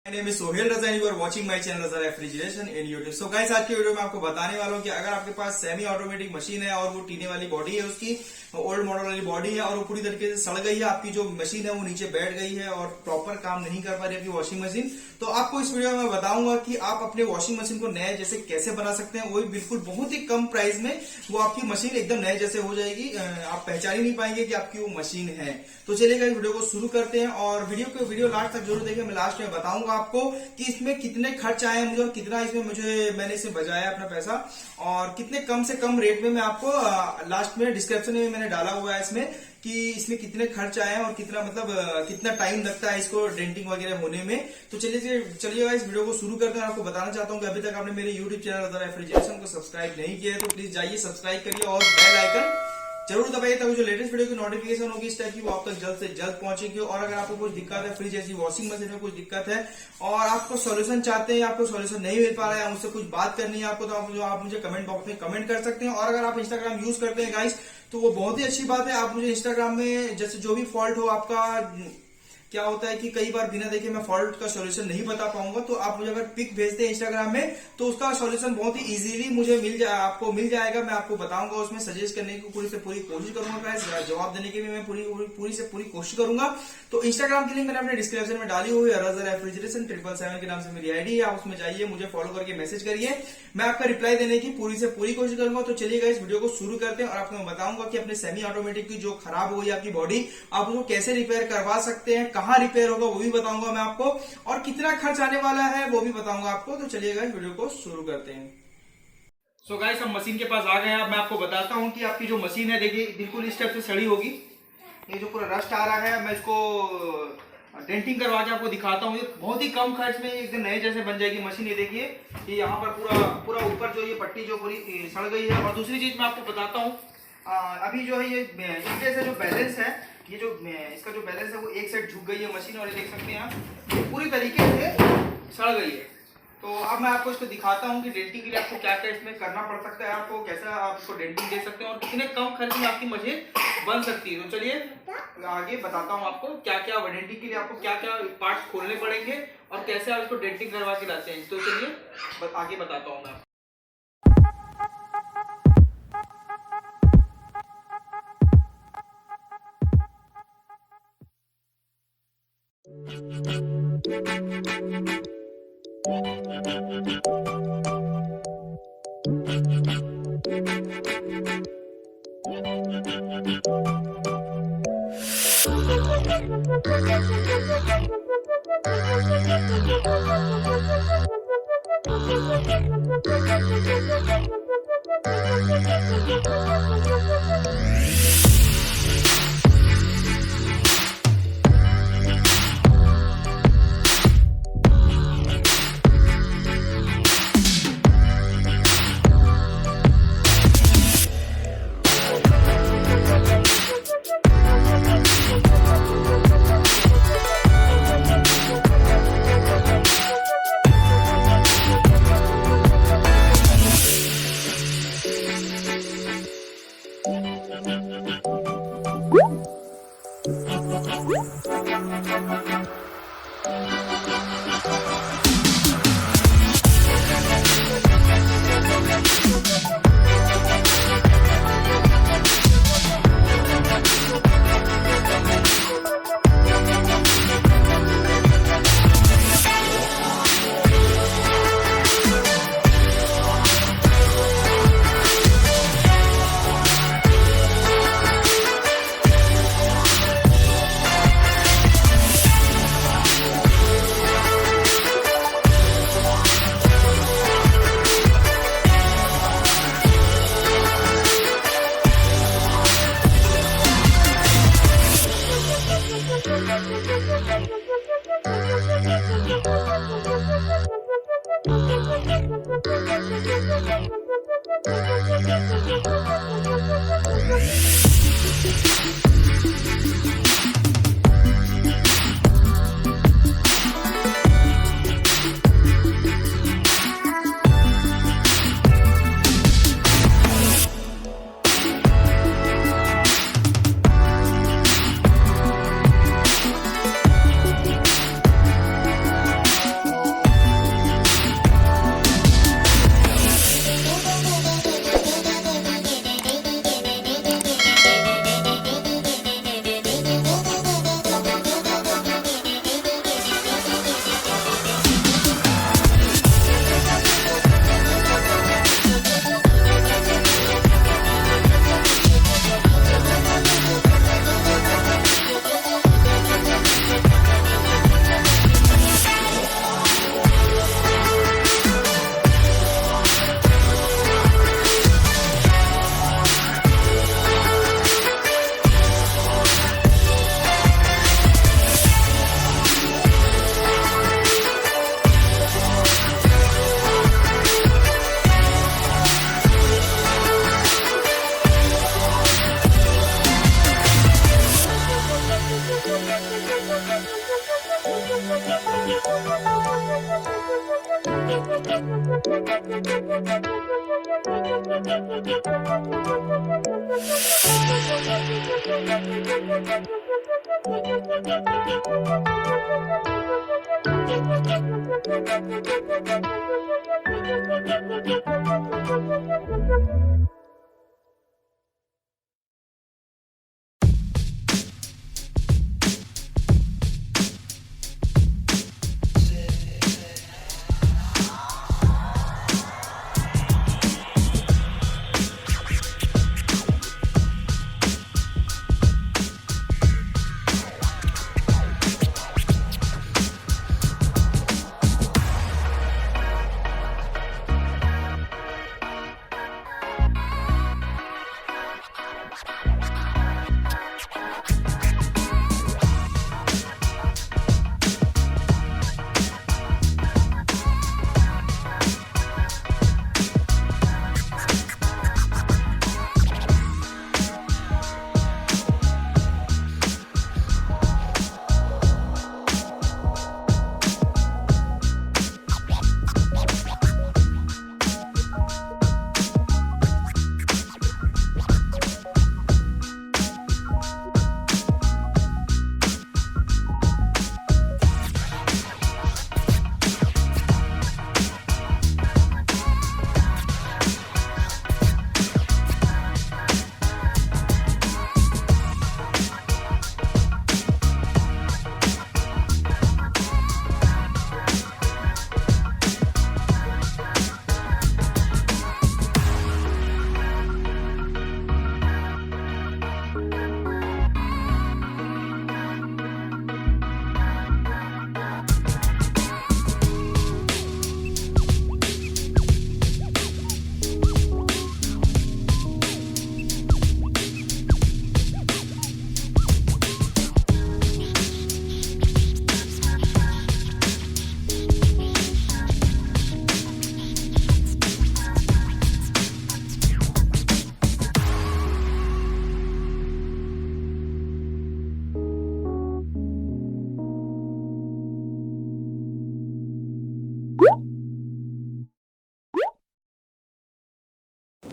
My name is Sohail Raza and you are watching my channel Raza Refrigeration in YouTube. So guys, आज के video में आपको बताने वाला हूँ कि अगर आपके पास सेमी ऑटोमेटिक मशीन है और वो टीने वाली बॉडी है, उसकी ओल्ड मॉडल वाली बॉडी है और वो पूरी तरीके से सड़ गई है, आपकी जो मशीन है वो नीचे बैठ गई है और प्रॉपर काम नहीं कर पा रही आपकी वॉशिंग मशीन, तो आपको इस वीडियो में बताऊंगा कि आप अपने वॉशिंग मशीन को नए जैसे कैसे बना सकते हैं, वो भी बिल्कुल बहुत ही कम प्राइस में वो आपकी मशीन एकदम नए जैसे हो जाएगी, आप पहचान ही नहीं पाएंगे कि आपकी वो मशीन है। तो चलिए इस वीडियो को शुरू करते हैं और वीडियो लास्ट तक जरूर देखें। मैं लास्ट में बताऊंगा आपको कि इसमें कितने खर्च आए मुझे और कितना इसमें मैंने इसमें बचाया अपना पैसा और कितने कम से कम रेट में मैं आपको लास्ट में डिस्क्रिप्शन में मैंने डाला हुआ है इसमें कि इसमें कितने खर्च आए हैं और कितना कितना टाइम लगता है इसको डेंटिंग वगैरह होने में। तो चलिए इस वीडियो को शुरू करते हैं। आपको बताना चाहता हूं कि अभी तक आपने मेरे यूट्यूब चैनल राजा रेफ्रिजरेशन को सब्सक्राइब नहीं किया है तो प्लीज जाइए सब्सक्राइब करिए और बेल आइकन जरूर दबाइए ताकि जो लेटेस्ट वीडियो की नोटिफिकेशन होगी इस टाइप की वो आप तक जल्द से जल्द पहुंचेगी। और अगर आपको कुछ दिक्कत है, फ्रिज जैसी वॉशिंग मशीन में कुछ दिक्कत है और आपको सॉल्यूशन चाहते हैं, आपको सॉल्यूशन नहीं मिल पा रहा है, मुझसे कुछ बात करनी है आपको, तो आप मुझे कमेंट बॉक्स में कमेंट कर सकते हैं। और अगर आप इंस्टाग्राम यूज करते हैं गाइस तो वो बहुत ही अच्छी बात है। आप मुझे इंस्टाग्राम में जैसे जो भी फॉल्ट हो आपका, क्या होता है कि कई बार बिना देखे मैं फॉल्ट का सॉल्यूशन नहीं बता पाऊंगा, तो आप मुझे अगर पिक भेजते हैं इंस्टाग्राम में तो उसका सॉल्यूशन बहुत ही इजीली मुझे आपको मिल जाएगा। मैं आपको बताऊंगा, उसमें सजेस्ट करने की पूरी से पूरी कोशिश करूंगा, जवाब देने की भी मैं पूरी से पूरी कोशिश करूंगा। तो इंस्टाग्राम की लिंक मैंने अपने डिस्क्रिप्शन में डाली हुई है, राजा रेफ्रिजरेशन 777 के नाम से मेरी आईडी है, आप उसमें जाइए, मुझे फॉलो करके मैसेज करिए, मैं आपका रिप्लाई देने की पूरी से पूरी कोशिश करूंगा। तो चलिएगा इस वीडियो को शुरू करते हैं और आपको मैं बताऊंगा कि अपने सेमी ऑटोमेटिक की जो खराब हो गई आपकी बॉडी, आप उसको कैसे रिपेयर करवा सकते हैं, कहाँ रिपेयर होगा वो भी बताऊंगा मैं आपको, और कितना खर्च आने वाला है वो भी बताऊंगा आपको। तो चलिएगा इस वीडियो को शुरू करते हैं। सो गाइस, हम मशीन के पास आ गए हैं। अब मैं आपको बताता हूं कि आपकी जो मशीन है, देखिए बिल्कुल इस टाइप से सड़ी होगी, ये जो पूरा रस्ट आ रहा है, मैं इसको डेंटिंग करवा के आपको दिखाता हूँ। ये बहुत ही कम खर्च में एकदम नए जैसे बन जाएगी मशीन। ये देखिए, ये यहाँ पर पूरा ऊपर जो ये पट्टी जो पूरी सड़ गई है। और दूसरी चीज मैं आपको बताता हूँ, अभी जो है ये नीचे से जो बैलेंस है, ये जो इसका जो बैलेंस है वो एक साइड झुक गई है मशीन, और ये देख सकते हैं आप ये पूरी तरीके से सड़ गई है। तो अब मैं आपको इसको दिखाता हूँ कि डेंटिंग के लिए आपको क्या क्या इसमें करना पड़ सकता है, आपको कैसा आप इसको डेंटिंग दे सकते हैं और कितने कम खर्च में आपकी मशीन बन सकती है। तो चलिए आगे बताता हूँ आपको क्या क्या डेंटिंग के लिए आपको क्या क्या पार्ट्स खोलने पड़ेंगे और कैसे आप इसको डेंटिंग करवा के लाते हैं। तो चलिए आगे बताता हूँ मैं।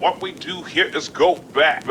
What we do here is go back.